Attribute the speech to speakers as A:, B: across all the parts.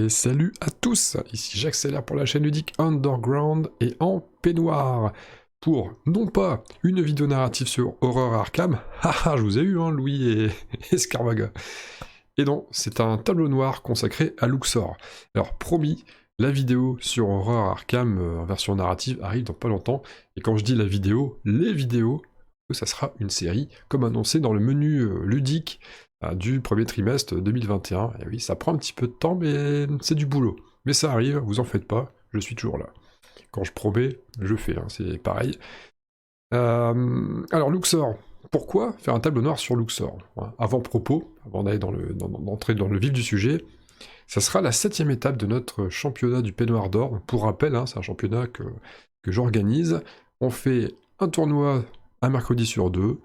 A: Et salut à tous, ici j'accélère pour la chaîne ludique Underground et en peignoir pour non pas une vidéo narrative sur Horror Arkham, haha je vous ai eu hein, Louis et Scarvaga, et non, c'est un tableau noir consacré à Luxor. Alors promis, la vidéo sur Horror Arkham en version narrative arrive dans pas longtemps, et quand je dis la vidéo, les vidéos, ça sera une série, comme annoncé dans le menu ludique du premier trimestre 2021. Et oui, ça prend un petit peu de temps, mais c'est du boulot. Mais ça arrive, vous en faites pas, je suis toujours là. Quand je promets, je fais, hein, c'est pareil. Alors Luxor, pourquoi faire un tableau noir sur Luxor? Avant-propos, avant d'aller d'entrer dans le vif du sujet, ça sera la 7ème étape de notre championnat du peignoir d'or. Pour rappel, hein, c'est un championnat que j'organise. On fait un tournoi un mercredi sur deux,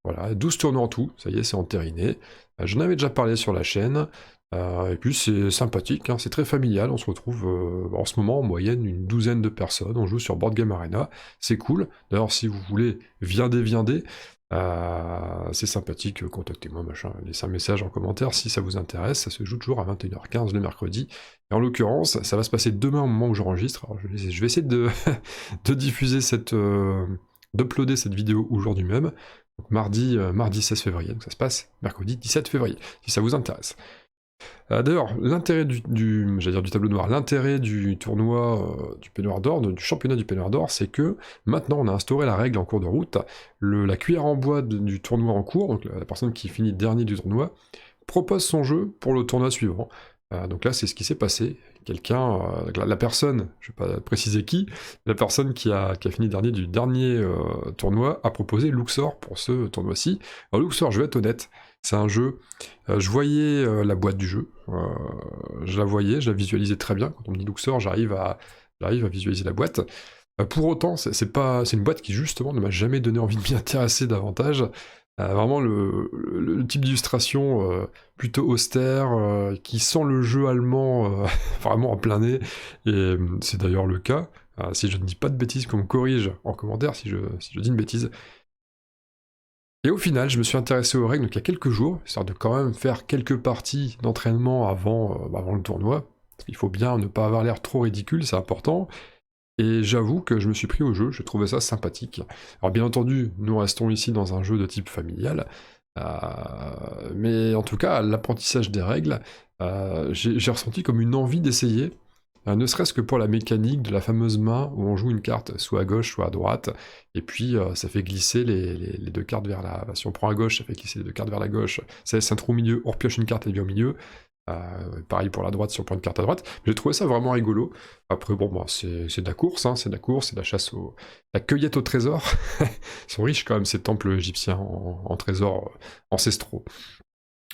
A: voilà, 12 tournois en tout, ça y est, c'est entériné. J'en avais déjà parlé sur la chaîne, et puis c'est sympathique, hein, c'est très familial, on se retrouve en ce moment en moyenne une douzaine de personnes, on joue sur Board Game Arena, c'est cool. D'ailleurs, si vous voulez, viendez, c'est sympathique, contactez-moi, machin, laissez un message en commentaire si ça vous intéresse, ça se joue toujours à 21h15 le mercredi, et en l'occurrence, ça va se passer demain au moment où j'enregistre. Alors je vais essayer de, de diffuser d'uploader cette vidéo aujourd'hui même, donc mardi 16 février, donc ça se passe mercredi 17 février, si ça vous intéresse. D'ailleurs, l'intérêt du tableau noir, l'intérêt du tournoi du peignoir d'or, du championnat du peignoir d'or, c'est que maintenant on a instauré la règle en cours de route, la cuillère en bois du tournoi en cours, donc la personne qui finit dernier du tournoi, propose son jeu pour le tournoi suivant. Donc là, c'est ce qui s'est passé. Quelqu'un, la personne, je ne vais pas préciser qui, la personne qui a fini dernier du dernier tournoi a proposé Luxor pour ce tournoi-ci. Alors Luxor, je vais être honnête, c'est un jeu, je voyais la boîte du jeu, je la visualisais très bien. Quand on me dit Luxor, j'arrive à visualiser la boîte. Pour autant, c'est une boîte qui justement ne m'a jamais donné envie de m'y intéresser davantage. Vraiment le type d'illustration plutôt austère, qui sent le jeu allemand vraiment en plein nez, et c'est d'ailleurs le cas. Si je ne dis pas de bêtises, qu'on me corrige en commentaire si je dis une bêtise. Et au final, je me suis intéressé aux règles donc il y a quelques jours, histoire de quand même faire quelques parties d'entraînement avant le tournoi. Il faut bien ne pas avoir l'air trop ridicule, c'est important. Et j'avoue que je me suis pris au jeu, je trouvais ça sympathique. Alors bien entendu, nous restons ici dans un jeu de type familial, mais en tout cas, l'apprentissage des règles, j'ai ressenti comme une envie d'essayer, ne serait-ce que pour la mécanique de la fameuse main où on joue une carte soit à gauche, soit à droite, et puis ça fait glisser les deux cartes vers la... Si on prend à gauche, ça fait glisser les deux cartes vers la gauche, ça laisse un trou au milieu, on repioche une carte et elle vient au milieu. Pareil pour la droite si on prend une carte à droite. J'ai trouvé ça vraiment rigolo. Après bon, c'est de la course, hein, c'est de la chasse la cueillette au trésor. Ils sont riches quand même ces temples égyptiens en trésors ancestraux.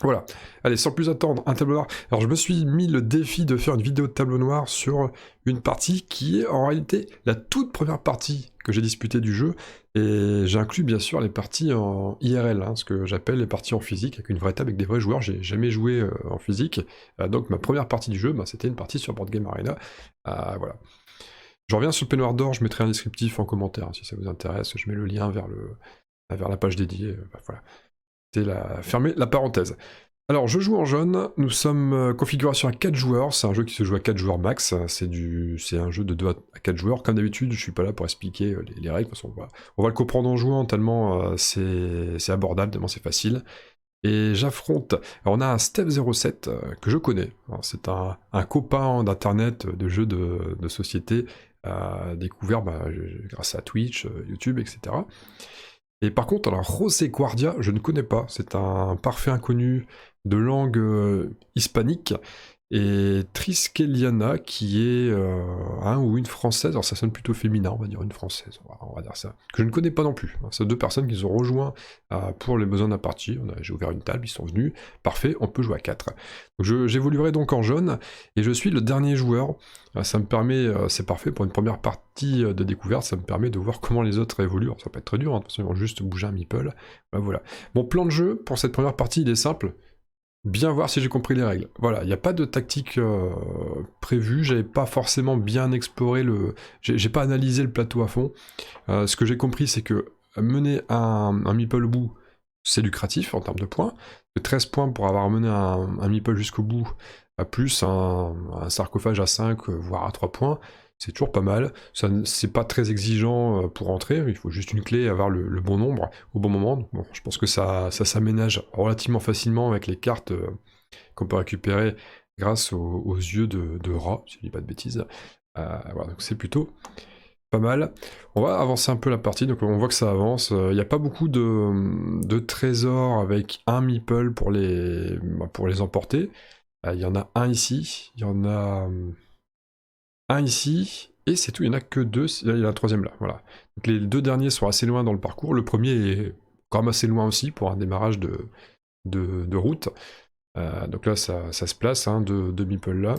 A: Voilà, allez, sans plus attendre, un tableau noir. Alors je me suis mis le défi de faire une vidéo de tableau noir sur une partie qui est en réalité la toute première partie que j'ai disputée du jeu, et j'inclus bien sûr les parties en IRL, hein, ce que j'appelle les parties en physique, avec une vraie table, avec des vrais joueurs. J'ai jamais joué en physique, donc ma première partie du jeu, c'était une partie sur Board Game Arena, voilà. Je reviens sur le peignoir d'or, je mettrai un descriptif en commentaire, hein, si ça vous intéresse, je mets le lien vers la page dédiée, voilà. Fermer la parenthèse. Alors, je joue en jaune, nous sommes configurés sur un 4 joueurs, c'est un jeu qui se joue à 4 joueurs max, c'est un jeu de 2 à 4 joueurs, comme d'habitude, je suis pas là pour expliquer les règles, de toute façon, on va le comprendre en jouant, tellement c'est abordable, tellement c'est facile. Et j'affronte, alors on a un Step 07 que je connais, c'est un copain d'internet, de jeux de société, découvert grâce à Twitch, YouTube, etc. Et par contre, alors José Guardia, je ne connais pas, c'est un parfait inconnu de langue hispanique, et Triskeliana, qui est un ou une française, alors ça sonne plutôt féminin, on va dire une française, on va dire ça, que je ne connais pas non plus. C'est deux personnes qui ont rejoint pour les besoins de la partie, j'ai ouvert une table, ils sont venus, parfait, on peut jouer à 4. J'évoluerai donc en jaune, et je suis le dernier joueur, ça me permet, c'est parfait pour une première partie de découverte, ça me permet de voir comment les autres évoluent. Alors, ça peut être très dur, hein, de toute façon ils vont juste bouger un meeple, voilà. Mon plan de jeu pour cette première partie, il est simple, bien voir si j'ai compris les règles. Voilà, il n'y a pas de tactique prévue, j'avais pas forcément bien exploré j'ai pas analysé le plateau à fond. Ce que j'ai compris, c'est que mener un meeple au bout, c'est lucratif en termes de points. 13 points pour avoir mené un meeple jusqu'au bout, plus un sarcophage à 5, voire à 3 points, c'est toujours pas mal. C'est pas très exigeant pour entrer, il faut juste une clé et avoir le bon nombre au bon moment. Donc, bon, je pense que ça s'aménage relativement facilement avec les cartes qu'on peut récupérer grâce aux yeux de rat, si je dis pas de bêtises. Voilà, donc c'est plutôt pas mal. On va avancer un peu la partie, donc on voit que ça avance. Il n'y a pas beaucoup de trésors avec un meeple pour les emporter. Il y en a un ici, il y en a un ici, et c'est tout, il n'y en a que deux, il y a un troisième là, voilà. Donc les deux derniers sont assez loin dans le parcours, le premier est quand même assez loin aussi pour un démarrage de route. Donc là ça se place, hein, deux meeples là.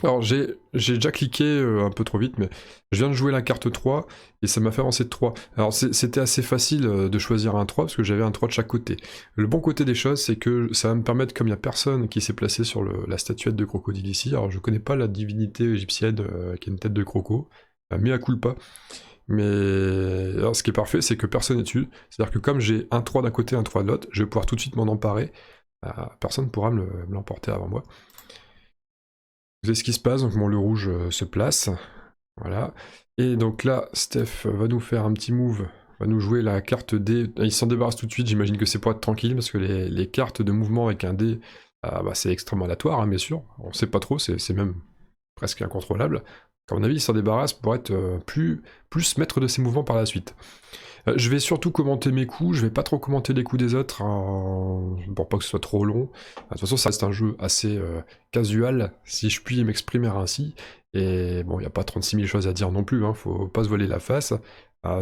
A: Alors j'ai déjà cliqué un peu trop vite, mais je viens de jouer la carte 3 et ça m'a fait avancer de 3. Alors c'était assez facile de choisir un 3 parce que j'avais un 3 de chaque côté. Le bon côté des choses, c'est que ça va me permettre, comme il n'y a personne qui s'est placé sur la statuette de crocodile ici, alors je connais pas la divinité égyptienne qui a une tête de croco, mea culpa, mais alors, ce qui est parfait, c'est que personne n'est dessus. C'est-à-dire que comme j'ai un 3 d'un côté, un 3 de l'autre, je vais pouvoir tout de suite m'en emparer. Personne ne pourra me l'emporter avant moi. Vous savez ce qui se passe, donc bon, le rouge se place, voilà. Et donc là, Steph va nous faire un petit move, va nous jouer la carte D. Il s'en débarrasse tout de suite, j'imagine que c'est pour être tranquille, parce que les cartes de mouvement avec un D, c'est extrêmement aléatoire, hein, bien sûr. On sait pas trop, c'est même presque incontrôlable. À mon avis, il s'en débarrasse pour être plus maître de ses mouvements par la suite. Je vais surtout commenter mes coups, je vais pas trop commenter les coups des autres, pour pas que ce soit trop long. De toute façon, ça reste un jeu assez casual, si je puis m'exprimer ainsi. Et bon, il n'y a pas 36 000 choses à dire non plus, hein, faut pas se voiler la face.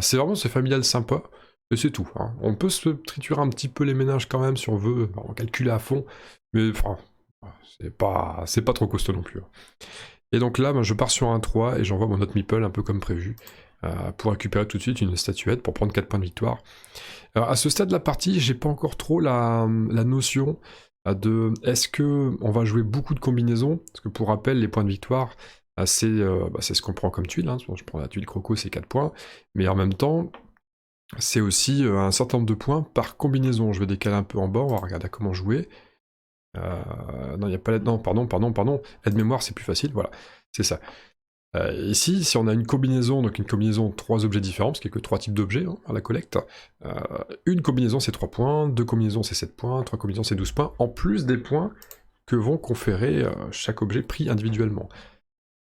A: C'est vraiment ce familial sympa, et c'est tout. Hein. On peut se triturer un petit peu les ménages quand même si on veut, on calculer à fond, mais enfin, c'est pas trop costaud non plus. Hein. Et donc là, ben, je pars sur un 3 et j'envoie mon autre meeple un peu comme prévu. Pour récupérer tout de suite une statuette pour prendre 4 points de victoire. Alors à ce stade de la partie, j'ai pas encore trop la notion de est-ce que on va jouer beaucoup de combinaisons, parce que pour rappel, les points de victoire, c'est ce qu'on prend comme tuile, hein. Je prends la tuile croco, c'est 4 points, mais en même temps, c'est aussi un certain nombre de points par combinaison. Je vais décaler un peu en bas, on va regarder comment jouer. Non, il n'y a pas... Non, pardon. Aide-mémoire, c'est plus facile, voilà, c'est ça. Ici, si on a une combinaison, donc une combinaison de 3 objets différents, parce qu'il n'y a que 3 types d'objets hein, à la collecte, une combinaison c'est 3 points, 2 combinaisons c'est 7 points, 3 combinaisons c'est 12 points, en plus des points que vont conférer chaque objet pris individuellement.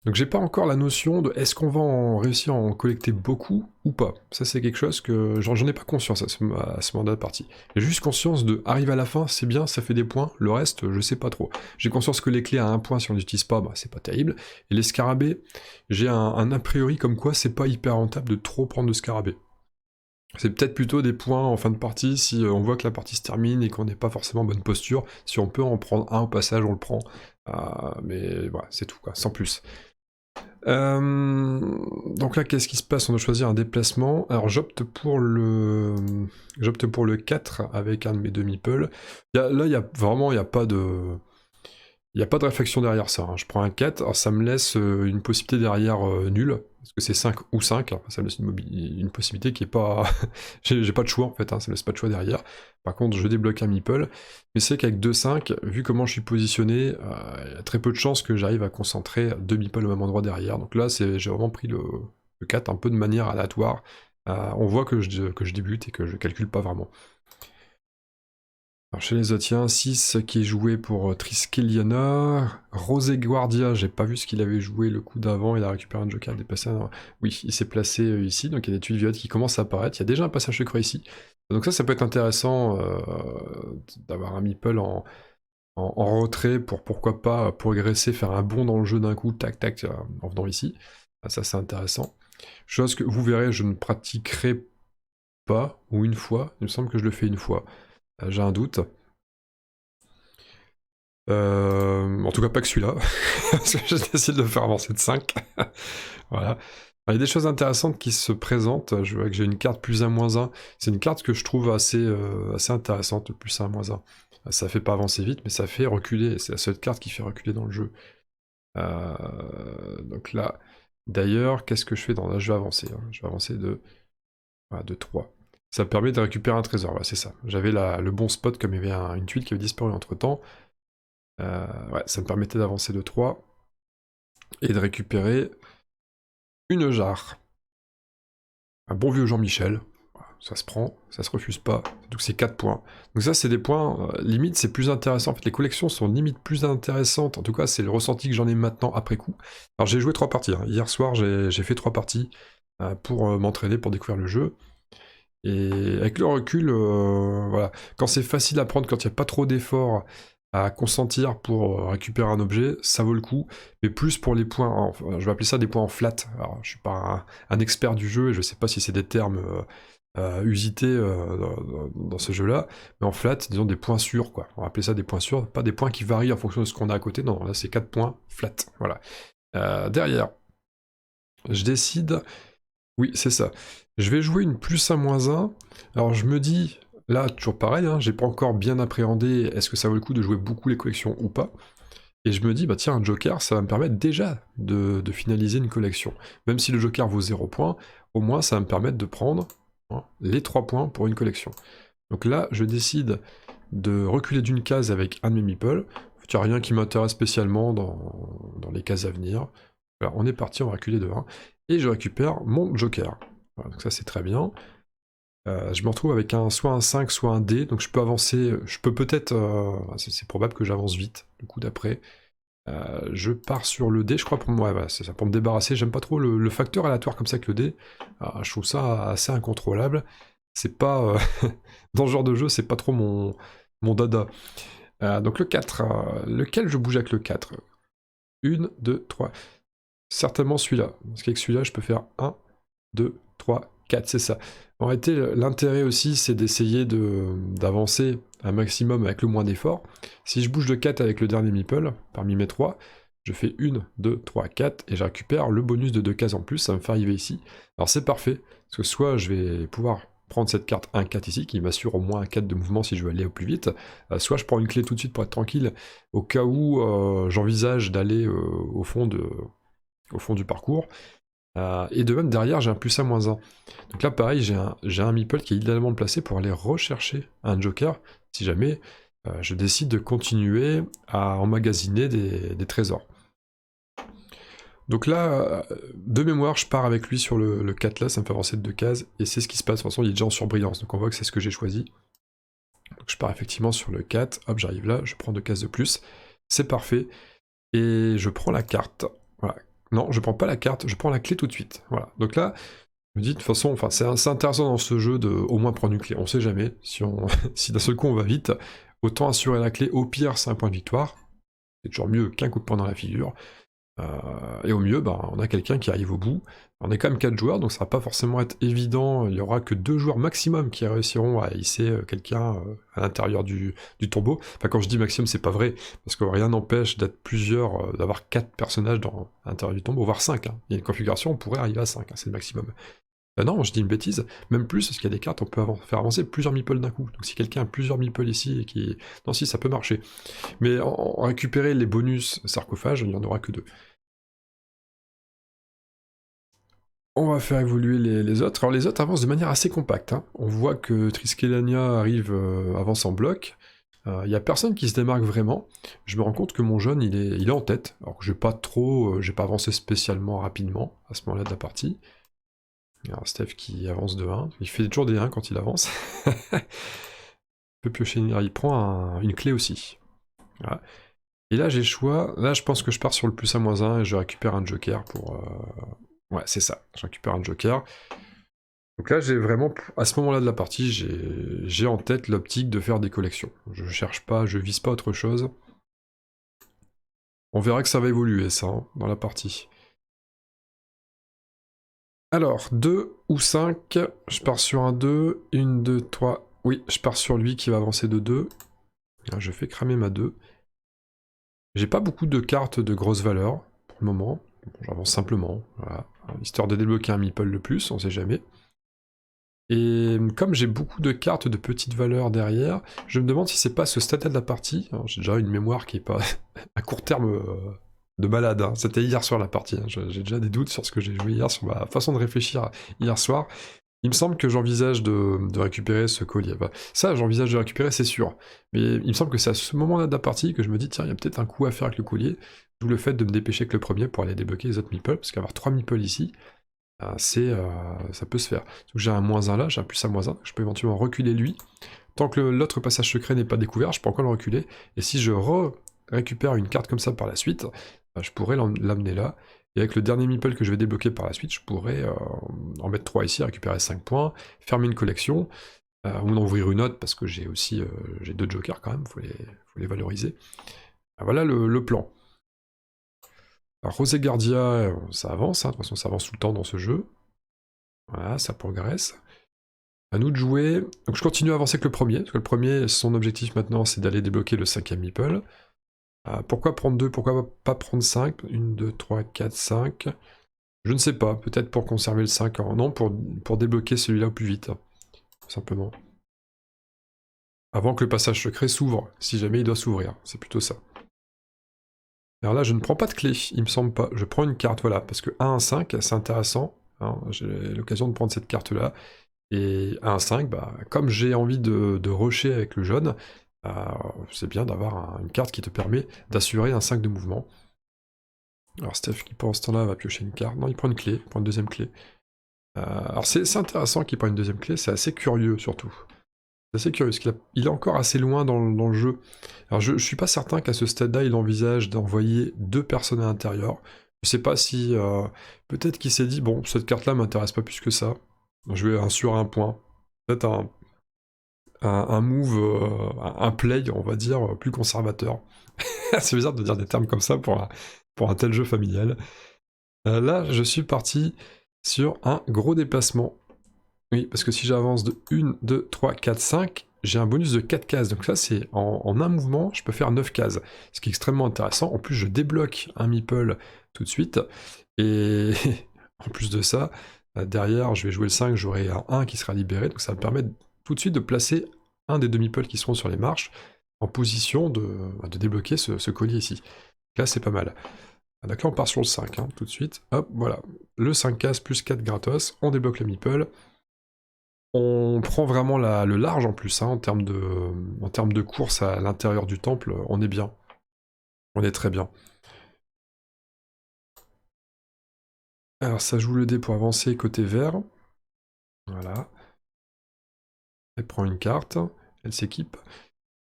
A: Donc j'ai pas encore la notion de est-ce qu'on va réussir à en collecter beaucoup ou pas. Ça c'est quelque chose que j'en ai pas conscience à ce moment de la partie. J'ai juste conscience de arrive à la fin, c'est bien, ça fait des points, le reste je sais pas trop. J'ai conscience que les clés à 1 point si on n'utilise pas, c'est pas terrible. Et les scarabées, j'ai un a priori comme quoi c'est pas hyper rentable de trop prendre de scarabées. C'est peut-être plutôt des points en fin de partie si on voit que la partie se termine et qu'on n'est pas forcément en bonne posture. Si on peut en prendre un au passage, on le prend. Mais voilà, c'est tout quoi, sans plus. Donc là, qu'est-ce qui se passe? On doit choisir un déplacement. Alors j'opte pour le 4 avec un de mes demi-peuls. Là, il y a pas de... Il n'y a pas de réflexion derrière ça. Hein. Je prends un 4, alors ça me laisse une possibilité derrière nulle, parce que c'est 5 ou 5, alors ça me laisse une possibilité qui est pas... j'ai pas de choix en fait, hein, ça me laisse pas de choix derrière. Par contre, je débloque un meeple, mais c'est qu'avec 2-5, vu comment je suis positionné, il y a très peu de chances que j'arrive à concentrer 2 meeples au même endroit derrière. Donc là, j'ai vraiment pris le 4 un peu de manière aléatoire. On voit que je débute et que je calcule pas vraiment. Alors chez les autres, il y a un 6 qui est joué pour Triskeliana. Rosé Guardia, j'ai pas vu ce qu'il avait joué le coup d'avant, il a récupéré un joker déplacé. Oui, il s'est placé ici, donc il y a des tuiles violettes qui commencent à apparaître. Il y a déjà un passage secret ici. Donc ça peut être intéressant d'avoir un meeple en retrait pour pourquoi pas progresser, faire un bond dans le jeu d'un coup, tac tac, en venant ici. Ça c'est intéressant. Chose que vous verrez, je ne pratiquerai pas, ou une fois, il me semble que je le fais une fois. J'ai un doute. En tout cas, pas que celui-là. Parce que je décide de le faire avancer de 5. Voilà. Il y a des choses intéressantes qui se présentent. Je vois que j'ai une carte plus 1, moins 1. C'est une carte que je trouve assez intéressante, le plus 1, moins 1. Ça fait pas avancer vite, mais ça fait reculer. C'est la seule carte qui fait reculer dans le jeu. Donc là, d'ailleurs, qu'est-ce que je fais là, je vais avancer. Hein. Je vais avancer de 3. Ça permet de récupérer un trésor, c'est ça. J'avais le bon spot comme il y avait une tuile qui avait disparu entre temps. Ouais, ça me permettait d'avancer de 3 et de récupérer une jarre. Un bon vieux Jean-Michel. Ça se prend, ça se refuse pas. Donc c'est 4 points. Donc ça, c'est des points, limite, c'est plus intéressant. En fait, les collections sont limite plus intéressantes. En tout cas, c'est le ressenti que j'en ai maintenant après coup. Alors j'ai joué 3 parties. Hein. Hier soir, j'ai fait 3 parties pour m'entraîner, pour découvrir le jeu. Et avec le recul, voilà, quand c'est facile à prendre, quand il n'y a pas trop d'efforts à consentir pour récupérer un objet, ça vaut le coup. Mais plus pour les points, enfin, je vais appeler ça des points en flat. Alors, je suis pas un expert du jeu et je sais pas si c'est des termes usités dans ce jeu-là, mais en flat, disons des points sûrs, quoi. On va appeler ça des points sûrs, pas des points qui varient en fonction de ce qu'on a à côté. Non, là c'est 4 points flat. Voilà. Derrière, je décide. Oui, c'est ça. Je vais jouer une plus 1 moins 1. Alors je me dis, là, toujours pareil, hein, j'ai pas encore bien appréhendé est-ce que ça vaut le coup de jouer beaucoup les collections ou pas. Et je me dis, bah tiens, un joker, ça va me permettre déjà de finaliser une collection. Même si le joker vaut 0 points, au moins ça va me permettre de prendre les 3 points pour une collection. Donc là, je décide de reculer d'une case avec un de mes meeples. Il n'y a rien qui m'intéresse spécialement dans les cases à venir. Voilà, on est parti, on va reculer de 1. Et je récupère mon joker. Voilà, donc ça c'est très bien. Je me retrouve avec soit un 5, soit un D, donc je peux avancer, je peux peut-être, c'est probable que j'avance vite, le coup d'après. Je pars sur le dé, je crois, pour moi, voilà, c'est ça, pour me débarrasser. J'aime pas trop le facteur aléatoire comme ça que le dé. Je trouve ça assez incontrôlable. C'est pas. Dans ce genre de jeu, c'est pas trop mon dada. Donc le 4, lequel je bouge avec le 4 1, 2, 3. Certainement celui-là. Parce qu'avec celui-là, je peux faire 1, 2, 3, 4, c'est ça. En réalité, l'intérêt aussi, c'est d'essayer d'avancer un maximum avec le moins d'efforts. Si je bouge de 4 avec le dernier meeple, parmi mes 3, je fais 1, 2, 3, 4, et je récupère le bonus de 2 cases en plus, ça me fait arriver ici. Alors c'est parfait, parce que soit je vais pouvoir prendre cette carte 1-4 ici, qui m'assure au moins un 4 de mouvement si je veux aller au plus vite, soit je prends une clé tout de suite pour être tranquille, au cas où j'envisage d'aller au fond du parcours. Et de même derrière j'ai un plus 1 moins 1. Donc là pareil j'ai un meeple qui est idéalement placé pour aller rechercher un joker si jamais je décide de continuer à emmagasiner des trésors. Donc là, de mémoire, je pars avec lui sur le 4 là, ça me fait avancer de 2 cases, et c'est ce qui se passe, de toute façon il est déjà en surbrillance, donc on voit que c'est ce que j'ai choisi. Donc je pars effectivement sur le 4, hop j'arrive là, je prends 2 cases de plus, c'est parfait, et je prends la carte, voilà. Non, je prends pas la carte, je prends la clé tout de suite. Voilà. Donc là, je me dis de toute façon, enfin, c'est intéressant dans ce jeu de au moins prendre une clé. On sait jamais. Si d'un seul coup on va vite, autant assurer la clé. Au pire, c'est un point de victoire. C'est toujours mieux qu'un coup de poing dans la figure. Et au mieux, bah, on a quelqu'un qui arrive au bout. On est quand même 4 joueurs, donc ça va pas forcément être évident. Il y aura que 2 joueurs maximum qui réussiront à hisser quelqu'un à l'intérieur du tombeau. Enfin, quand je dis maximum, c'est pas vrai, parce que rien n'empêche d'être plusieurs, d'avoir 4 personnages à l'intérieur du tombeau, voire 5. Hein. Il y a une configuration, on pourrait arriver à 5, hein, c'est le maximum. Non, je dis une bêtise, même plus, parce qu'il y a des cartes, on peut faire avancer plusieurs meeples d'un coup. Donc si quelqu'un a plusieurs meeples ici et qui... Non, si, ça peut marcher. Mais en récupérer les bonus sarcophages, il n'y en aura que 2. On va faire évoluer les autres. Alors les autres avancent de manière assez compacte. Hein. On voit que Triskeliania avance en bloc. Il n'y a personne qui se démarque vraiment. Je me rends compte que mon jeune, il est en tête. Alors que j'ai pas avancé spécialement rapidement à ce moment-là de la partie. Il y a Steph qui avance de 1. Il fait toujours des 1 quand il avance. Il peut piocher, il prend une clé aussi. Voilà. Et là j'ai le choix. Là je pense que je pars sur le plus 1 moins 1 et je récupère un joker pour... Ouais, c'est ça, je récupère un joker. Donc là, j'ai vraiment, à ce moment-là de la partie, j'ai en tête l'optique de faire des collections. Je cherche pas, je vise pas autre chose. On verra que ça va évoluer, ça, hein, dans la partie. Alors, 2 ou 5, je pars sur un 2, 1, 2, 3. Oui, je pars sur lui qui va avancer de 2. Là, je fais cramer ma 2. J'ai pas beaucoup de cartes de grosse valeur, pour le moment. Bon, j'avance simplement, voilà. Histoire de débloquer un meeple de plus, on sait jamais. Et comme j'ai beaucoup de cartes de petite valeur derrière, je me demande si c'est pas ce stade de la partie. J'ai déjà une mémoire qui est pas à court terme de malade. Hein. C'était hier soir la partie. Hein. J'ai déjà des doutes sur ce que j'ai joué hier, sur ma façon de réfléchir hier soir. Il me semble que j'envisage de récupérer ce collier. Bah, ça, j'envisage de récupérer, c'est sûr. Mais il me semble que c'est à ce moment-là de la partie que je me dis, tiens, il y a peut-être un coup à faire avec le collier. D'où le fait de me dépêcher avec le premier pour aller débloquer les autres meeples, parce qu'avoir 3 meeples ici, ça peut se faire. Donc j'ai un -1 là, j'ai un +1 -1, je peux éventuellement reculer lui. Tant que l'autre passage secret n'est pas découvert, je peux encore le reculer. Et si je récupère une carte comme ça par la suite, je pourrais l'amener là. Et avec le dernier meeple que je vais débloquer par la suite, je pourrais en mettre 3 ici, récupérer 5 points, fermer une collection, ou en ouvrir une autre, parce que j'ai aussi j'ai 2 jokers quand même, faut les valoriser. Voilà le plan. Alors Rosé Gardia, ça avance, hein, de toute façon ça avance tout le temps dans ce jeu. Voilà, ça progresse. À nous de jouer. Donc je continue à avancer avec le premier, parce que le premier, son objectif maintenant, c'est d'aller débloquer le 5e meeple. Pourquoi prendre 2, pourquoi pas prendre 5 1, 2, 3, 4, 5. Je ne sais pas, peut-être pour conserver le 5 non, pour débloquer celui-là au plus vite, tout simplement. Avant que le passage secret s'ouvre, si jamais il doit s'ouvrir, c'est plutôt ça. Alors là, je ne prends pas de clé, il me semble pas. Je prends une carte, voilà, parce que 1-5, c'est intéressant. Hein, j'ai l'occasion de prendre cette carte-là. Et 1-5, bah, comme j'ai envie de rusher avec le jaune, c'est bien d'avoir une carte qui te permet d'assurer un 5 de mouvement. Alors Steph qui pendant ce temps-là va piocher une carte. Non, il prend une clé, il prend une deuxième clé. Alors c'est intéressant qu'il prenne une deuxième clé, c'est assez curieux surtout. C'est assez curieux, parce qu'il est encore assez loin dans le jeu. Alors je suis pas certain qu'à ce stade-là, il envisage d'envoyer 2 personnes à l'intérieur. Je sais pas si... peut-être qu'il s'est dit, bon, cette carte-là m'intéresse pas plus que ça. Je vais sur un point. Peut-être un move, un play, on va dire, plus conservateur. C'est bizarre de dire des termes comme ça pour un tel jeu familial. Là, je suis parti sur un gros déplacement. Oui, parce que si j'avance de 1, 2, 3, 4, 5, j'ai un bonus de 4 cases. Donc ça, c'est en un mouvement, je peux faire 9 cases. Ce qui est extrêmement intéressant. En plus, je débloque un meeple tout de suite. Et en plus de ça, derrière, je vais jouer le 5, j'aurai un 1 qui sera libéré. Donc ça me permet tout de suite de placer un des 2 meeples qui seront sur les marches en position de débloquer ce collier ici. Là, c'est pas mal. Donc là, on part sur le 5, hein, tout de suite. Hop, voilà. Le 5 cases plus 4 gratos. On débloque le meeple. On prend vraiment le large en plus, hein, en termes de course à l'intérieur du temple, on est bien. On est très bien. Alors ça joue le dé pour avancer côté vert. Voilà. Elle prend une carte, elle s'équipe.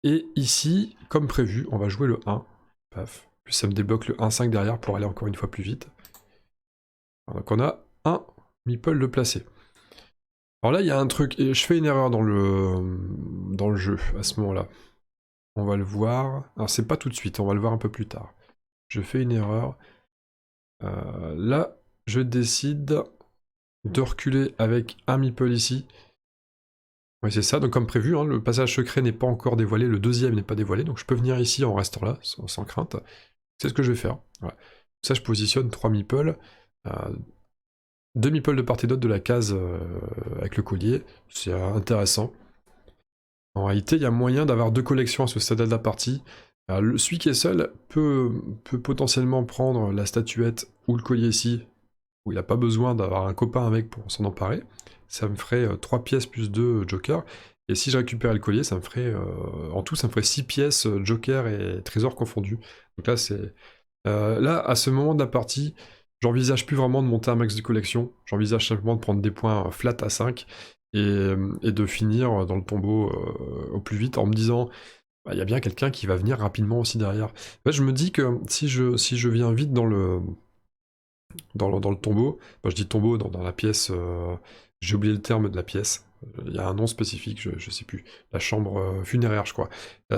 A: Et ici, comme prévu, on va jouer le 1. Paf. Puis ça me débloque le 1-5 derrière pour aller encore une fois plus vite. Alors, donc on a un meeple de placé. Alors là, il y a un truc, et je fais une erreur dans le jeu à ce moment-là. On va le voir. Alors c'est pas tout de suite, on va le voir un peu plus tard. Je fais une erreur. Là, je décide de reculer avec un meeple ici. Oui, c'est ça, donc comme prévu, hein, le passage secret n'est pas encore dévoilé, le deuxième n'est pas dévoilé, donc je peux venir ici en restant là, sans crainte. C'est ce que je vais faire. Voilà. Ça, je positionne 3 meeples. 2 meeples de part et d'autre de la case avec le collier. C'est intéressant. En réalité, il y a moyen d'avoir 2 collections à ce stade de la partie. Celui qui est seul peut potentiellement prendre la statuette ou le collier ici, où il n'a pas besoin d'avoir un copain avec pour s'en emparer. Ça me ferait 3 pièces plus 2 jokers. Et si je récupérais le collier, ça me ferait... en tout, ça me ferait 6 pièces joker et trésor confondus. Donc là, c'est... là, à ce moment de la partie, j'envisage plus vraiment de monter un max de collection. J'envisage simplement de prendre des points flat à 5 et de finir dans le tombeau au plus vite en me disant... Il y a bien quelqu'un qui va venir rapidement aussi derrière. En fait, je me dis que si je viens vite dans le tombeau, je dis tombeau dans la pièce, j'ai oublié le terme de la pièce, il y a un nom spécifique, je sais plus, la chambre funéraire je crois.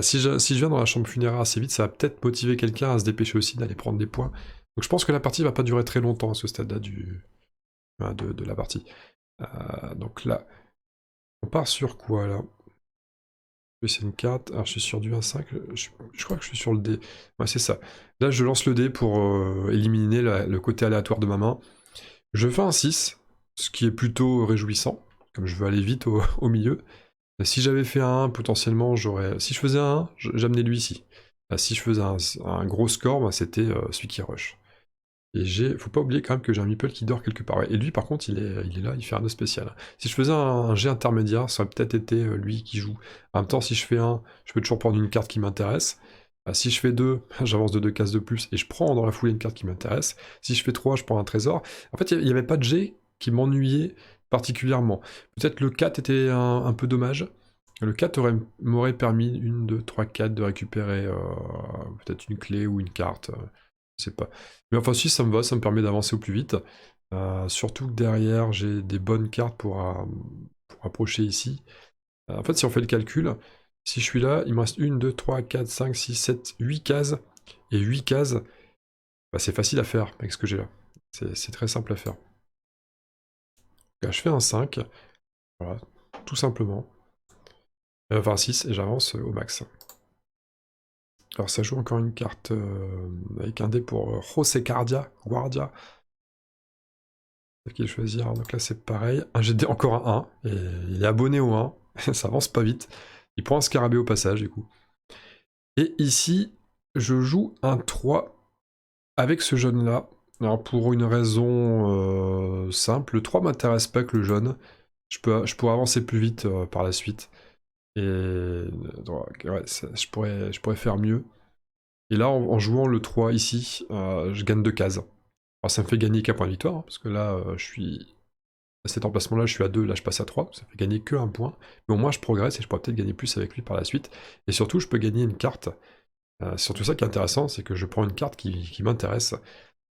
A: Si je viens dans la chambre funéraire assez vite, ça va peut-être motiver quelqu'un à se dépêcher aussi d'aller prendre des points. Donc je pense que la partie va pas durer très longtemps à ce stade-là de la partie. Donc là, on part sur quoi là? C'est une carte, alors je suis sur du 1-5, je crois que je suis sur le dé. Ouais, c'est ça. Là, je lance le dé pour éliminer le côté aléatoire de ma main. Je fais un 6, ce qui est plutôt réjouissant, comme je veux aller vite au milieu. Si j'avais fait un 1, potentiellement, j'aurais... Si je faisais un 1, j'amenais lui ici. Si je faisais un gros score, bah, c'était celui qui rush. Et faut pas oublier quand même que j'ai un meeple qui dort quelque part. Ouais. Et lui, par contre, il est là, il fait rien de spécial. Si je faisais un jet intermédiaire, ça aurait peut-être été lui qui joue. En même temps, si je fais 1, je peux toujours prendre une carte qui m'intéresse. Si je fais 2, j'avance de 2 cases de plus et je prends dans la foulée une carte qui m'intéresse. Si je fais 3, je prends un trésor. En fait, il n'y avait pas de jet qui m'ennuyait particulièrement. Peut-être le 4 était un peu dommage. Le 4 m'aurait permis, 1, 2, 3, 4, de récupérer peut-être une clé ou une carte. Je sais pas. Mais enfin, si, ça me va, ça me permet d'avancer au plus vite. Surtout que derrière, j'ai des bonnes cartes pour approcher ici. En fait, si on fait le calcul, si je suis là, il me reste 1, 2, 3, 4, 5, 6, 7, 8 cases. Et 8 cases, bah, c'est facile à faire avec ce que j'ai là. C'est très simple à faire. Là, je fais un 5. Voilà, tout simplement. Enfin 6, et j'avance au max. Alors ça joue encore une carte avec un dé pour José Guardia. Qu'il choisir, donc là c'est pareil. Un GD, encore un 1, et il est abonné au 1, ça avance pas vite. Il prend un scarabée au passage du coup. Et ici, je joue un 3 avec ce jaune là. Alors pour une raison simple, le 3 m'intéresse pas que le jaune. Je pourrais avancer plus vite par la suite. Et ouais, je pourrais faire mieux. Et là, en jouant le 3 ici, je gagne 2 cases. Alors ça me fait gagner qu'un point de victoire, hein, parce que là, je suis... À cet emplacement-là, je suis à 2, là je passe à 3, ça fait gagner que 1 point. Mais au moins, je progresse et je pourrais peut-être gagner plus avec lui par la suite. Et surtout, je peux gagner une carte. C'est surtout ça qui est intéressant, c'est que je prends une carte qui m'intéresse.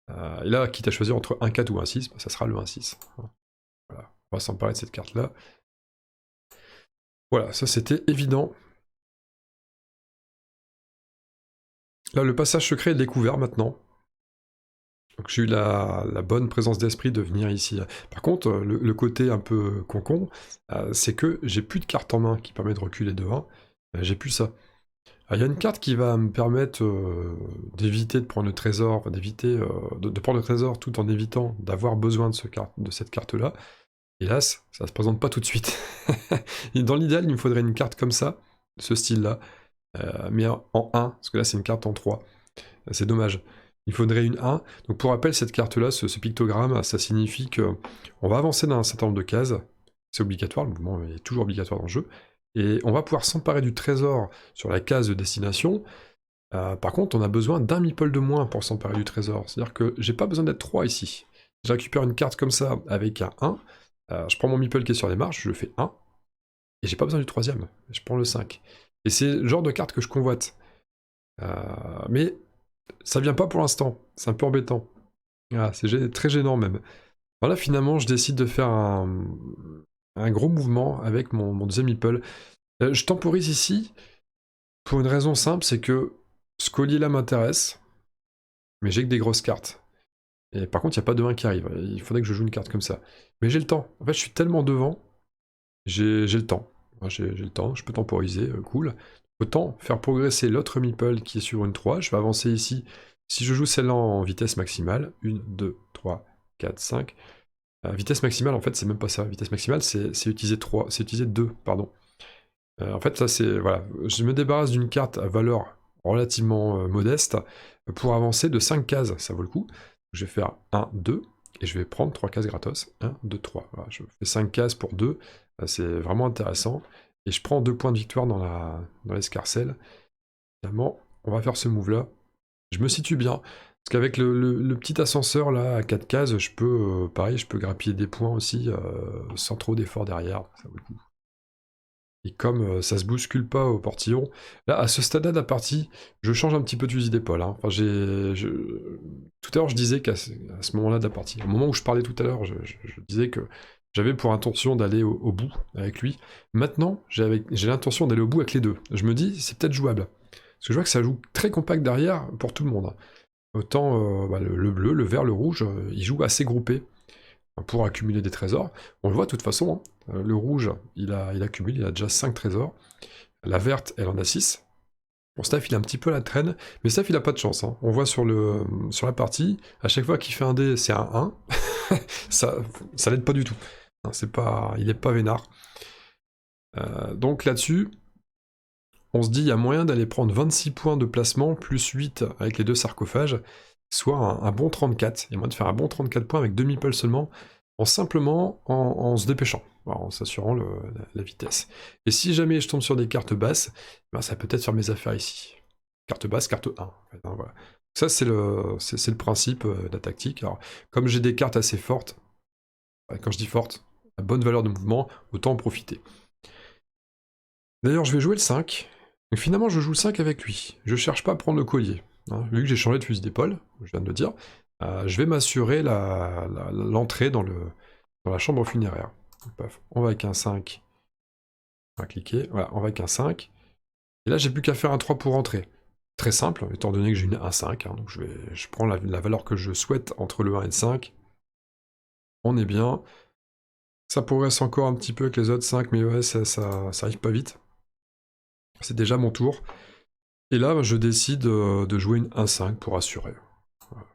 A: Et là, quitte à choisir entre un 4 ou un 6, bah, ça sera le 1 6. Voilà, on va s'emparer de cette carte-là. Voilà, ça c'était évident. Là, le passage secret est découvert maintenant. Donc j'ai eu la bonne présence d'esprit de venir ici. Par contre, le côté un peu concon, c'est que j'ai plus de carte en main qui permet de reculer de 1. J'ai plus ça. Il y a une carte qui va me permettre d'éviter de prendre le trésor, enfin, d'éviter de prendre le trésor tout en évitant d'avoir besoin de cette carte-là. Hélas, ça se présente pas tout de suite. Dans l'idéal, il me faudrait une carte comme ça, de ce style-là, mais en 1, parce que là c'est une carte en 3. C'est dommage. Il faudrait une 1. Donc pour rappel, cette carte-là, ce pictogramme, ça signifie que on va avancer dans un certain nombre de cases. C'est obligatoire, le mouvement est toujours obligatoire dans le jeu. Et on va pouvoir s'emparer du trésor sur la case de destination. Par contre, on a besoin d'un meeple de moins pour s'emparer du trésor. C'est-à-dire que j'ai pas besoin d'être 3 ici. Je récupère une carte comme ça avec un 1. Je prends mon meeple qui est sur les marches, je fais 1. Et j'ai pas besoin du troisième. Je prends le 5. Et c'est le genre de carte que je convoite. Mais ça vient pas pour l'instant, c'est un peu embêtant. Ah, c'est très gênant même. Voilà, finalement, je décide de faire un gros mouvement avec mon deuxième meeple. Je temporise ici pour une raison simple, c'est que ce collier-là m'intéresse, mais j'ai que des grosses cartes. Et par contre, il n'y a pas de 1 qui arrive. Il faudrait que je joue une carte comme ça. Mais j'ai le temps. En fait, je suis tellement devant, j'ai le temps. J'ai le temps, je peux temporiser, cool. Autant faire progresser l'autre meeple qui est sur une 3. Je vais avancer ici. Si je joue celle-là en vitesse maximale, 1, 2, 3, 4, 5. Vitesse maximale, en fait, c'est même pas ça. Vitesse maximale, c'est utiliser 3, c'est utiliser 2, pardon. En fait, ça c'est... Voilà. Je me débarrasse d'une carte à valeur relativement modeste pour avancer de 5 cases. Ça vaut le coup. Je vais faire 1, 2, et je vais prendre 3 cases gratos. 1, 2, 3. Voilà, je fais 5 cases pour 2. C'est vraiment intéressant. Et je prends 2 points de victoire dans l'escarcelle. Évidemment, on va faire ce move-là. Je me situe bien. Parce qu'avec le petit ascenseur là à 4 cases, je peux, pareil, je peux grappiller des points aussi sans trop d'efforts derrière. Ça vaut le coup. Et comme ça se bouscule pas au portillon, là, à ce stade-là de la partie, je change un petit peu de fusil d'épaule. Hein. Enfin, tout à l'heure, je disais qu'à ce moment-là de la partie, au moment où je parlais tout à l'heure, je disais que j'avais pour intention d'aller au bout avec lui. Maintenant, j'ai l'intention d'aller au bout avec les deux. Je me dis, c'est peut-être jouable. Parce que je vois que ça joue très compact derrière pour tout le monde. Autant le bleu, le vert, le rouge, ils jouent assez groupés pour accumuler des trésors. On le voit de toute façon, hein. Le rouge, il accumule, il a déjà 5 trésors. La verte, elle en a 6. Bon, Steph, il a un petit peu la traîne, mais Steph, il a pas de chance. Hein. On voit sur la partie, à chaque fois qu'il fait un dé, c'est un 1. ça l'aide pas du tout. Il est pas vénard. Donc là-dessus, on se dit, il y a moyen d'aller prendre 26 points de placement, plus 8 avec les 2 sarcophages. soit un bon 34. Il y a moyen de faire un bon 34 points avec 2 meeples seulement, en se dépêchant, en s'assurant la vitesse. Et si jamais je tombe sur des cartes basses, ben ça peut peut-être faire mes affaires ici. Carte basse, carte 1. En fait, hein, voilà. Ça, c'est le principe de la tactique. Alors, comme j'ai des cartes assez fortes, quand je dis fortes, à bonne valeur de mouvement, autant en profiter. D'ailleurs, je vais jouer le 5. Donc finalement, je joue le 5 avec lui. Je cherche pas à prendre le collier. Hein. Vu que j'ai changé de fusil d'épaule, je viens de le dire, je vais m'assurer l'entrée dans la chambre funéraire. Donc, paf, on va avec un 5. On va cliquer. Voilà, on va avec un 5. Et là, j'ai plus qu'à faire un 3 pour rentrer. Très simple, étant donné que j'ai un 5. Hein, donc je prends la valeur que je souhaite entre le 1 et le 5. On est bien. Ça progresse encore un petit peu avec les autres 5, mais ouais, ça arrive pas vite. C'est déjà mon tour. Et là, je décide de jouer une 1-5 pour assurer. Voilà.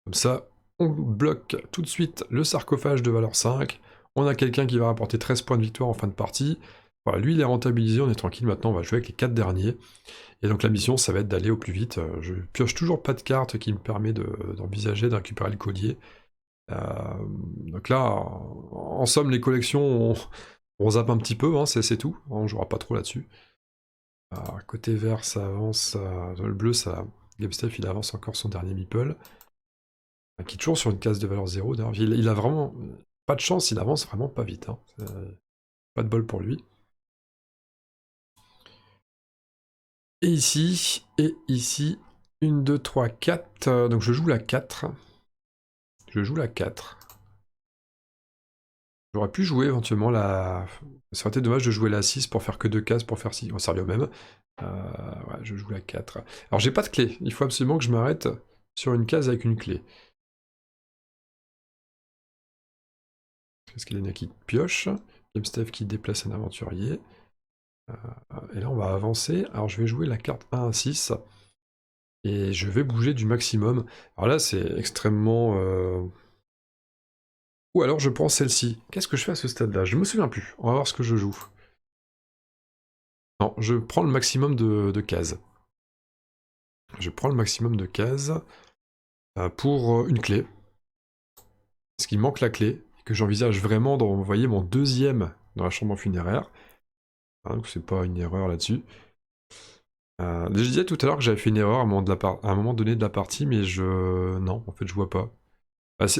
A: Comme ça, on bloque tout de suite le sarcophage de valeur 5. On a quelqu'un qui va rapporter 13 points de victoire en fin de partie. Voilà, lui, il est rentabilisé, on est tranquille. Maintenant, on va jouer avec les 4 derniers. Et donc la mission, ça va être d'aller au plus vite. Je pioche toujours pas de carte qui me permet d'envisager de récupérer le collier. Donc là, en somme, les collections, on zappe un petit peu, hein, c'est tout. On jouera pas trop là-dessus. Côté vert, ça avance. Le bleu, ça. GameStep, il avance encore son dernier meeple. Qui est toujours sur une case de valeur 0. D'ailleurs, il a vraiment pas de chance, il avance vraiment pas vite. Hein. Pas de bol pour lui. Et ici, 1, 2, 3, 4. Donc je joue la 4. Je joue la 4. J'aurais pu jouer éventuellement la... Ça aurait été dommage de jouer la 6 pour faire que 2 cases pour faire 6. On servait au même. Ouais, je joue la 4. Alors j'ai pas de clé. Il faut absolument que je m'arrête sur une case avec une clé. Est-ce qu'il y en a qui pioche? GameStep qui déplace un aventurier. Et là on va avancer. Alors je vais jouer la carte 1 à 6. Et je vais bouger du maximum. Alors là c'est extrêmement... Ou alors je prends celle-ci. Qu'est-ce que je fais à ce stade-là? Je me souviens plus. On va voir ce que je joue. Non, je prends le maximum de cases. Je prends le maximum de cases pour une clé. Parce qu'il manque la clé, et que j'envisage vraiment d'envoyer mon deuxième dans la chambre funéraire. Hein, donc c'est pas une erreur là-dessus. Je disais tout à l'heure que j'avais fait une erreur à un moment donné de la partie, mais non, en fait je vois pas.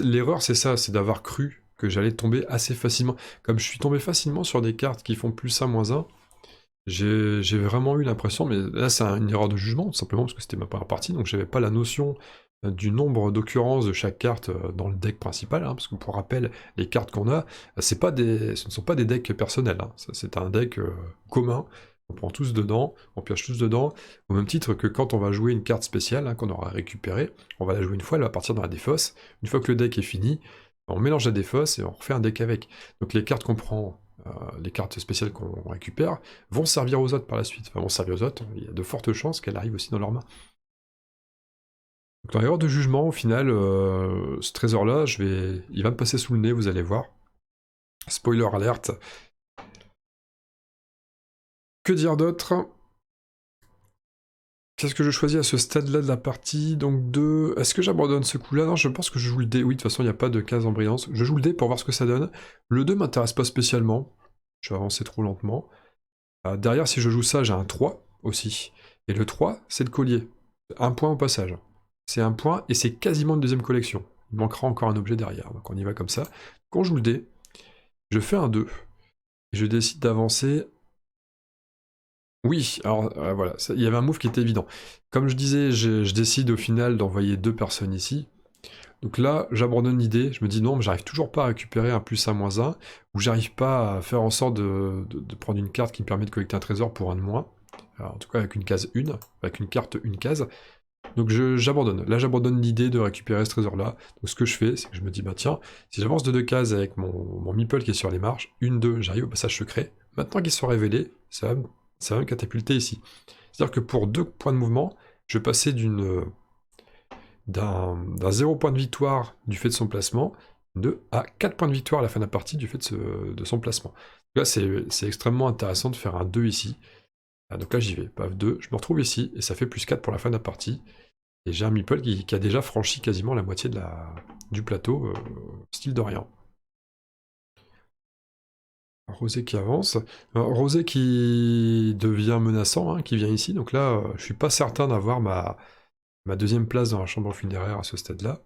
A: L'erreur c'est ça, c'est d'avoir cru que j'allais tomber assez facilement. Comme je suis tombé facilement sur des cartes qui font plus 1, moins 1, j'ai vraiment eu l'impression, mais là c'est une erreur de jugement, tout simplement parce que c'était ma première partie, donc j'avais pas la notion du nombre d'occurrences de chaque carte dans le deck principal, hein, parce que pour rappel, les cartes qu'on a, ce ne sont pas des decks personnels, hein, c'est un deck commun, on prend tous dedans, on pioche tous dedans, au même titre que quand on va jouer une carte spéciale, hein, qu'on aura récupérée, on va la jouer une fois, elle va partir dans la défausse, une fois que le deck est fini, on mélange la défausse et on refait un deck avec. Donc les cartes qu'on prend, les cartes spéciales qu'on récupère, vont servir aux autres par la suite, enfin vont servir aux autres, il y a de fortes chances qu'elles arrivent aussi dans leurs mains. Donc dans l'erreur de jugement, au final, ce trésor-là, il va me passer sous le nez, vous allez voir. Spoiler alerte. Que dire d'autre? Qu'est-ce que je choisis à ce stade-là de la partie? Donc 2... Est-ce que j'abandonne ce coup-là? Non, je pense que je joue le dé. Oui, de toute façon, il n'y a pas de case en brillance. Je joue le dé pour voir ce que ça donne. Le 2 m'intéresse pas spécialement. Je vais avancer trop lentement. Derrière, si je joue ça, j'ai un 3 aussi. Et le 3, c'est le collier. Un point au passage. C'est un point et c'est quasiment une deuxième collection. Il manquera encore un objet derrière. Donc on y va comme ça. Quand je joue le dé, je fais un 2. Et je décide d'avancer. Oui, alors voilà, il y avait un move qui était évident. Comme je disais, je décide au final d'envoyer 2 personnes ici. Donc là, j'abandonne l'idée, je me dis non, mais j'arrive toujours pas à récupérer un plus 1, moins 1, ou j'arrive pas à faire en sorte de prendre une carte qui me permet de collecter un trésor pour un de moins. Alors, en tout cas avec une case 1, avec une carte une case. Donc j'abandonne. Là, j'abandonne l'idée de récupérer ce trésor-là. Donc ce que je fais, c'est que je me dis, bah tiens, si j'avance de 2 cases avec mon meeple qui est sur les marches, 1, 2, j'arrive au passage secret. Maintenant qu'ils sont révélés, ça va me catapulter ici. C'est-à-dire que pour 2 points de mouvement, je vais passer d'un 0 point de victoire du fait de son placement, à 4 points de victoire à la fin de la partie du fait de son placement. Donc là, c'est extrêmement intéressant de faire un 2 ici. Donc là, j'y vais. Paf 2, je me retrouve ici, et ça fait plus 4 pour la fin de la partie. Et j'ai un meeple qui a déjà franchi quasiment la moitié du plateau, style de rien. Rosé qui avance. Rosé qui devient menaçant, hein, qui vient ici. Donc là, je suis pas certain d'avoir ma deuxième place dans la chambre funéraire à ce stade-là.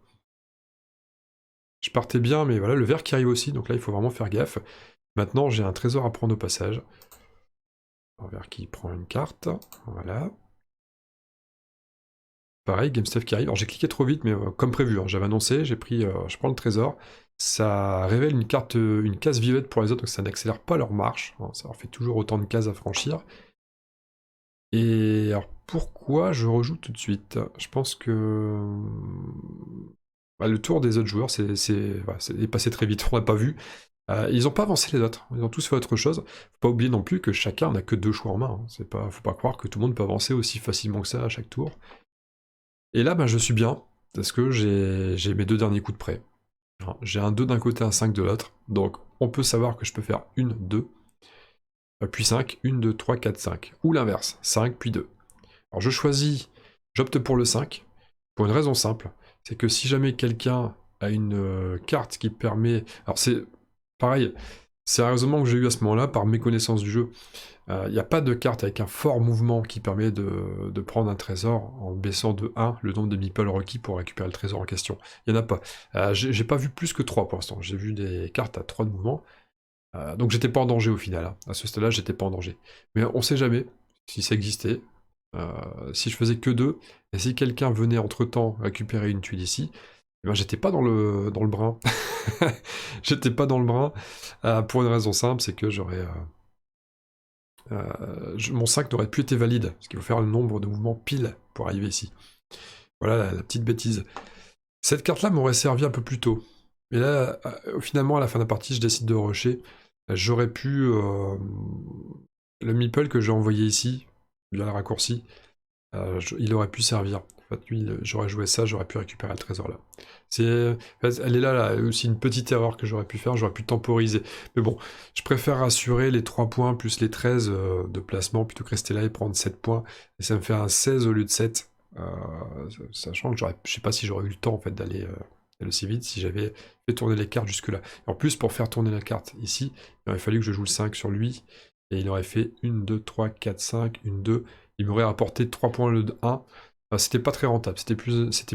A: Je partais bien, mais voilà, le vert qui arrive aussi, donc là, il faut vraiment faire gaffe. Maintenant, j'ai un trésor à prendre au passage. Un vert qui prend une carte, voilà. Pareil, Game Stuff qui arrive. Alors j'ai cliqué trop vite, mais comme prévu, hein, j'avais annoncé, j'ai pris, je prends le trésor. Ça révèle une carte, une case violette pour les autres, donc ça n'accélère pas leur marche. Hein, ça leur fait toujours autant de cases à franchir. Et alors pourquoi je rejoue tout de suite? Je pense que bah, le tour des autres joueurs est passé très vite, on l'a pas vu. Ils n'ont pas avancé les autres, ils ont tous fait autre chose. Faut pas oublier non plus que chacun n'a que 2 choix en main. Hein. Faut pas croire que tout le monde peut avancer aussi facilement que ça à chaque tour. Et là, bah, je suis bien, parce que j'ai mes 2 derniers coups de près. Hein, j'ai un 2 d'un côté, un 5 de l'autre, donc on peut savoir que je peux faire 1, 2, puis 5, 1, 2, 3, 4, 5. Ou l'inverse, 5, puis 2. Alors j'opte pour le 5, pour une raison simple, c'est que si jamais quelqu'un a une carte qui permet... Alors c'est pareil, c'est un raisonnement que j'ai eu à ce moment-là par méconnaissance du jeu. Il n'y a pas de carte avec un fort mouvement qui permet de prendre un trésor en baissant de 1 le nombre de meeples requis pour récupérer le trésor en question. Il n'y en a pas. J'ai pas vu plus que 3 pour l'instant. J'ai vu des cartes à 3 de mouvement. Donc j'étais pas en danger au final. Hein. À ce stade-là, j'étais pas en danger. Mais on sait jamais si ça existait. Si je faisais que 2, et si quelqu'un venait entre-temps récupérer une tuile ici, eh ben, j'étais pas dans le brin. J'étais pas dans le brin, pour une raison simple, c'est que mon 5 n'aurait plus été valide, parce qu'il faut faire le nombre de mouvements pile pour arriver ici. Voilà la petite bêtise. Cette carte-là m'aurait servi un peu plus tôt. Et là, finalement, à la fin de la partie, je décide de rusher. J'aurais pu... le meeple que j'ai envoyé ici, via le raccourci, il aurait pu servir. En fait, lui, j'aurais joué ça, j'aurais pu récupérer le trésor là. Elle est là, aussi une petite erreur que j'aurais pu faire, j'aurais pu temporiser. Mais bon, je préfère assurer les 3 points plus les 13 de placement plutôt que rester là et prendre 7 points. Et ça me fait un 16 au lieu de 7. Sachant que je sais pas si j'aurais eu le temps en fait d'aller aussi vite si j'avais fait tourner les cartes jusque là. Et en plus, pour faire tourner la carte ici, il aurait fallu que je joue le 5 sur lui. Et il aurait fait 1, 2, 3, 4, 5, 1, 2. Il m'aurait rapporté 3 points au lieu de 1. C'était pas très rentable. C'était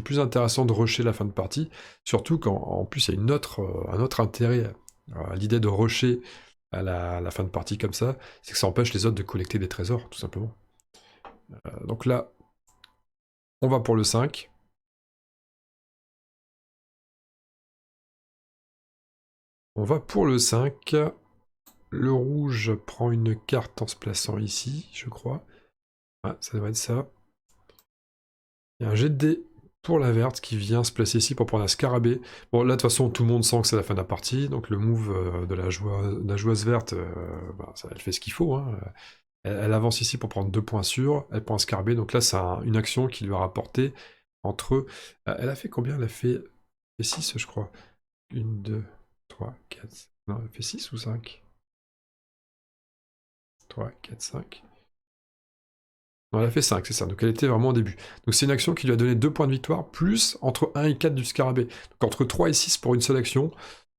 A: plus intéressant de rusher la fin de partie. Surtout quand, en plus, il y a un autre intérêt à l'idée de rusher à la fin de partie comme ça, c'est que ça empêche les autres de collecter des trésors, tout simplement. Donc là, on va pour le 5. On va pour le 5. Le rouge prend une carte en se plaçant ici, je crois. Ah, ça doit être ça. Il y a un jet de dés pour la verte qui vient se placer ici pour prendre un scarabée. Bon, là, de toute façon, tout le monde sent que c'est la fin de la partie. Donc le move de la joueuse verte, elle fait ce qu'il faut. Hein. Elle avance ici pour prendre 2 points sûrs. Elle prend un scarabée. Donc là, c'est une action qui lui a rapporté entre... elle a fait combien? Elle a fait 6, je crois. 1, 2, 3, 4... Non, elle fait 6 ou 5? 3, 4, 5... Non, elle a fait 5, c'est ça. Donc elle était vraiment au début. Donc c'est une action qui lui a donné 2 points de victoire, plus entre 1 et 4 du scarabée. Donc entre 3 et 6 pour une seule action.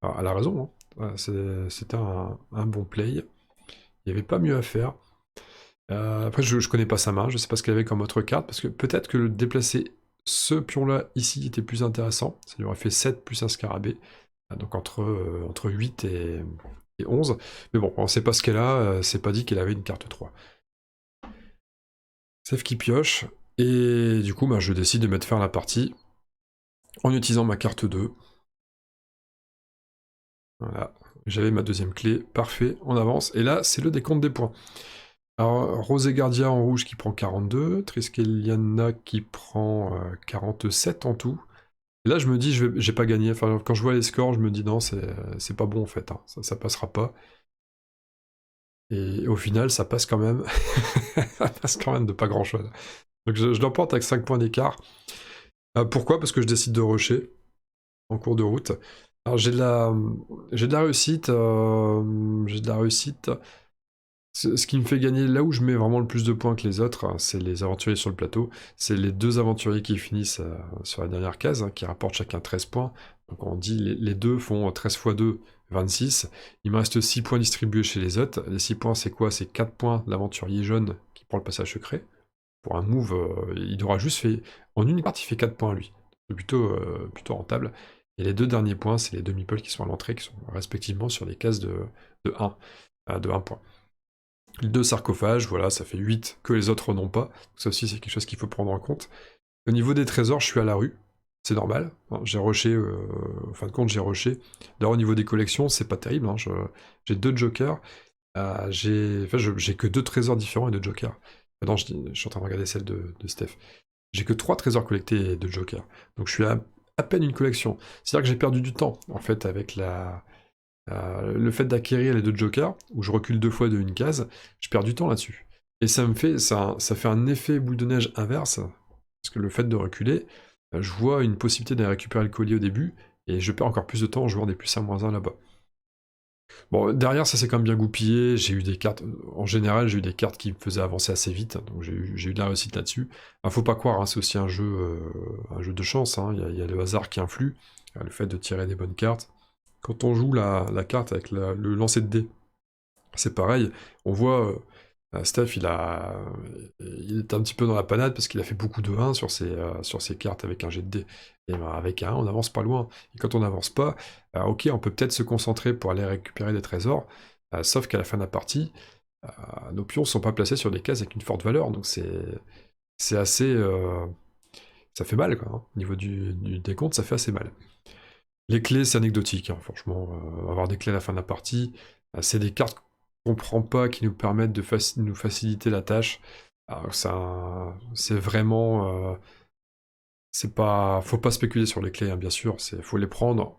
A: Alors, elle a raison, hein. C'était un bon play. Il n'y avait pas mieux à faire. Après, je connais pas sa main, je sais pas ce qu'elle avait comme autre carte, parce que peut-être que déplacer ce pion-là ici était plus intéressant. Ça lui aurait fait 7 plus un scarabée. Donc entre 8 et 11. Mais bon, on sait pas ce qu'elle a, c'est pas dit qu'elle avait une carte 3. Save qui pioche, et du coup, je décide de mettre fin à la partie en utilisant ma carte 2. Voilà, j'avais ma deuxième clé, parfait, on avance, et là, c'est le décompte des points. Alors, Rosé Gardia en rouge qui prend 42, Triskeliana qui prend 47 en tout. Et là, je me dis, j'ai pas gagné, enfin, quand je vois les scores, je me dis, non, c'est pas bon en fait, hein. Ça passera pas. Et au final, ça passe quand même. Ça passe quand même de pas grand-chose. Donc je l'emporte avec 5 points d'écart. Pourquoi? Parce que je décide de rusher en cours de route. Alors j'ai de la réussite. J'ai de la réussite. Ce qui me fait gagner, là où je mets vraiment le plus de points que les autres, hein, c'est les aventuriers sur le plateau. C'est les 2 aventuriers qui finissent sur la dernière case, hein, qui rapportent chacun 13 points. Donc on dit les deux font 13 x 2, 26. Il me reste 6 points distribués chez les autres. Les 6 points, c'est quoi? C'est 4 points d'aventurier jaune qui prend le passage secret. Pour un move, il aura juste fait... En une carte, il fait 4 points à lui. C'est plutôt rentable. Et les 2 derniers points, c'est les 2 meeples qui sont à l'entrée, qui sont respectivement sur les cases de 1 point. 2 sarcophages, voilà, ça fait 8 que les autres n'ont pas. Ça aussi, c'est quelque chose qu'il faut prendre en compte. Au niveau des trésors, je suis à la rue. C'est normal. Hein, j'ai rushé, en fin de compte, j'ai rushé. D'ailleurs, au niveau des collections, c'est pas terrible. Hein, j'ai 2 jokers. J'ai que 2 trésors différents et 2 jokers. Non, je suis en train de regarder celle de Steph. J'ai que 3 trésors collectés et 2 jokers. Donc je suis à peine une collection. C'est-à-dire que j'ai perdu du temps, en fait, avec le fait d'acquérir les 2 jokers, où je recule 2 fois de une case, je perds du temps là-dessus. Et ça fait un effet boule de neige inverse, parce que le fait de reculer, je vois une possibilité d'aller récupérer le collier au début, et je perds encore plus de temps en jouant des plus 1/1 là-bas. Bon, derrière, ça s'est quand même bien goupillé, j'ai eu des cartes, en général, j'ai eu des cartes qui me faisaient avancer assez vite, donc j'ai eu de la réussite là-dessus. Faut pas croire, hein, c'est aussi un jeu de chance, hein, il y a le hasard qui influe, le fait de tirer des bonnes cartes. Quand on joue la carte avec le lancer de dés, c'est pareil, on voit Steph, il est un petit peu dans la panade parce qu'il a fait beaucoup de 1 sur ses cartes avec un jet de dés. Et ben, avec un 1, on n'avance pas loin. Et quand on n'avance pas, ok, on peut peut-être se concentrer pour aller récupérer des trésors, sauf qu'à la fin de la partie, nos pions ne sont pas placés sur des cases avec une forte valeur, donc c'est assez... ça fait mal, quoi. Hein. Au niveau du décompte, ça fait assez mal. Les clés, c'est anecdotique, hein, franchement. Avoir des clés à la fin de la partie, c'est des cartes qu'on prend pas, qui nous permettent de nous faciliter la tâche. Alors c'est vraiment... faut pas spéculer sur les clés, hein, bien sûr. Faut les prendre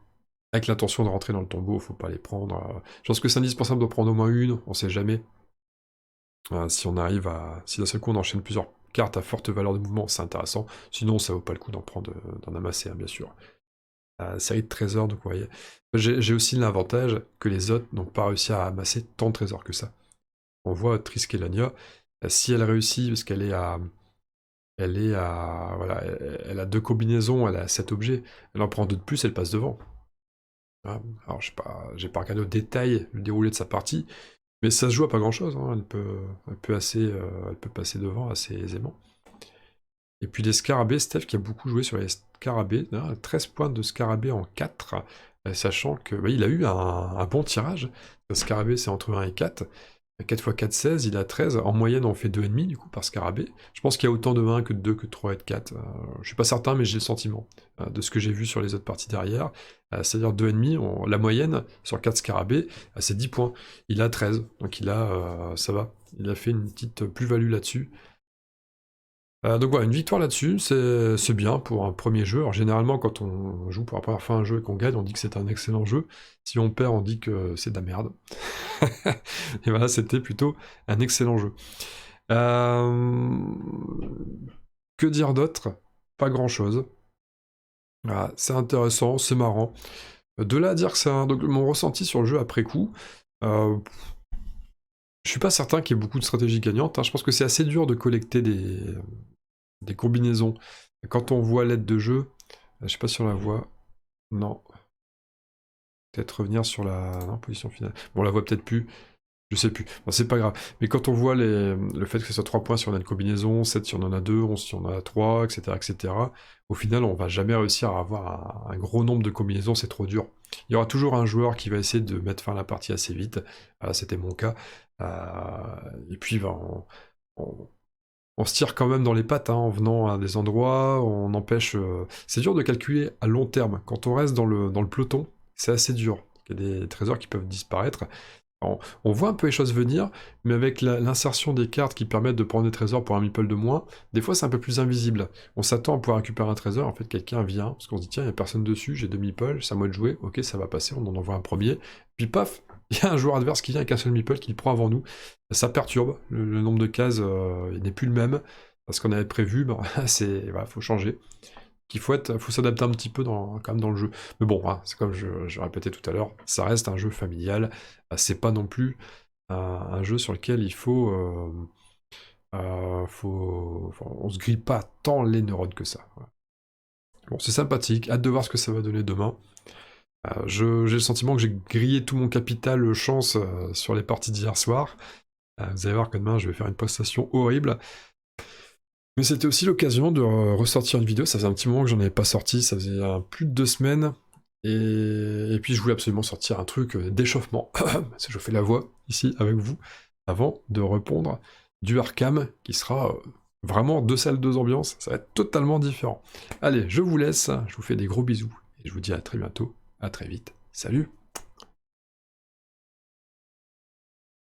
A: avec l'intention de rentrer dans le tombeau, faut pas les prendre. Je pense que c'est indispensable d'en prendre au moins une, on sait jamais. Si d'un seul coup on enchaîne plusieurs cartes à forte valeur de mouvement, c'est intéressant. Sinon, ça vaut pas le coup d'en amasser, hein, bien sûr. Série de trésors, donc vous voyez. J'ai aussi l'avantage que les autres n'ont pas réussi à amasser tant de trésors que ça. On voit Triskelion, si elle réussit, parce voilà, elle a 2 combinaisons, elle a 7 objets, elle en prend 2 de plus, elle passe devant. Hein, alors j'ai pas regardé au détail le déroulé de sa partie, mais ça se joue à pas grand chose, hein, elle peut passer devant assez aisément. Et puis les scarabées, Steph qui a beaucoup joué sur les scarabées, 13 points de scarabée en 4, sachant que il a eu un bon tirage. Le scarabée c'est entre 1 et 4. 4 x 4, 16, il a 13. En moyenne, on fait 2,5 du coup par scarabée. Je pense qu'il y a autant de 1 que de 2, que de 3 et de 4. Je suis pas certain, mais j'ai le sentiment de ce que j'ai vu sur les autres parties derrière. C'est-à-dire 2,5, la moyenne sur 4 scarabées, c'est 10 points. Il a 13, donc ça va. Il a fait une petite plus-value là-dessus. Donc voilà, une victoire là-dessus, c'est bien pour un premier jeu. Alors généralement, quand on joue pour la première fois un jeu et qu'on gagne, on dit que c'est un excellent jeu. Si on perd, on dit que c'est de la merde. Et voilà, c'était plutôt un excellent jeu. Que dire d'autre? Pas grand-chose. Voilà, c'est intéressant, c'est marrant. De là à dire que c'est donc mon ressenti sur le jeu après coup, je suis pas certain qu'il y ait beaucoup de stratégies gagnantes. Hein. Je pense que c'est assez dur de collecter des combinaisons. Quand on voit l'aide de jeu, je sais pas si on la voit. Non. Peut-être revenir sur la position finale. Bon, on la voit peut-être plus. Je sais plus. Bon, c'est pas grave. Mais quand on voit le fait que ce soit 3 points si on a une combinaison, 7 si on en a 2, 11 si on en a 3, etc., etc., au final, on va jamais réussir à avoir un gros nombre de combinaisons, c'est trop dur. Il y aura toujours un joueur qui va essayer de mettre fin à la partie assez vite. C'était mon cas. Et puis, on se tire quand même dans les pattes, hein, en venant à des endroits, on empêche... C'est dur de calculer à long terme. Quand on reste dans le peloton, c'est assez dur. Il y a des trésors qui peuvent disparaître. On voit un peu les choses venir, mais avec l'insertion des cartes qui permettent de prendre des trésors pour un meeple de moins, des fois c'est un peu plus invisible. On s'attend à pouvoir récupérer un trésor, en fait quelqu'un vient, parce qu'on se dit tiens, il n'y a personne dessus, j'ai 2 meeples, c'est à moi de jouer, ok ça va passer, on en envoie un premier, puis paf, il y a un joueur adverse qui vient avec un seul meeple qui le prend avant nous, ça perturbe, le nombre de cases il n'est plus le même, parce qu'on avait prévu, voilà, faut changer. Qu'il faut s'adapter un petit peu quand même dans le jeu. Mais bon, hein, c'est comme je répétais tout à l'heure, ça reste un jeu familial, c'est pas non plus un jeu sur lequel il faut... enfin, on se grille pas tant les neurones que ça. Voilà. Bon, c'est sympathique, hâte de voir ce que ça va donner demain. J'ai le sentiment que j'ai grillé tout mon capital chance sur les parties d'hier soir. Vous allez voir que demain je vais faire une prestation horrible. Mais c'était aussi l'occasion de ressortir une vidéo, ça faisait un petit moment que j'en avais pas sorti, ça faisait plus de 2 semaines. Et puis je voulais absolument sortir un truc d'échauffement, parce que je fais la voix ici avec vous, avant de répondre du Arkham, qui sera vraiment 2 salles, 2 ambiances, ça va être totalement différent. Allez, je vous laisse, je vous fais des gros bisous, et je vous dis à très bientôt, à très vite, salut!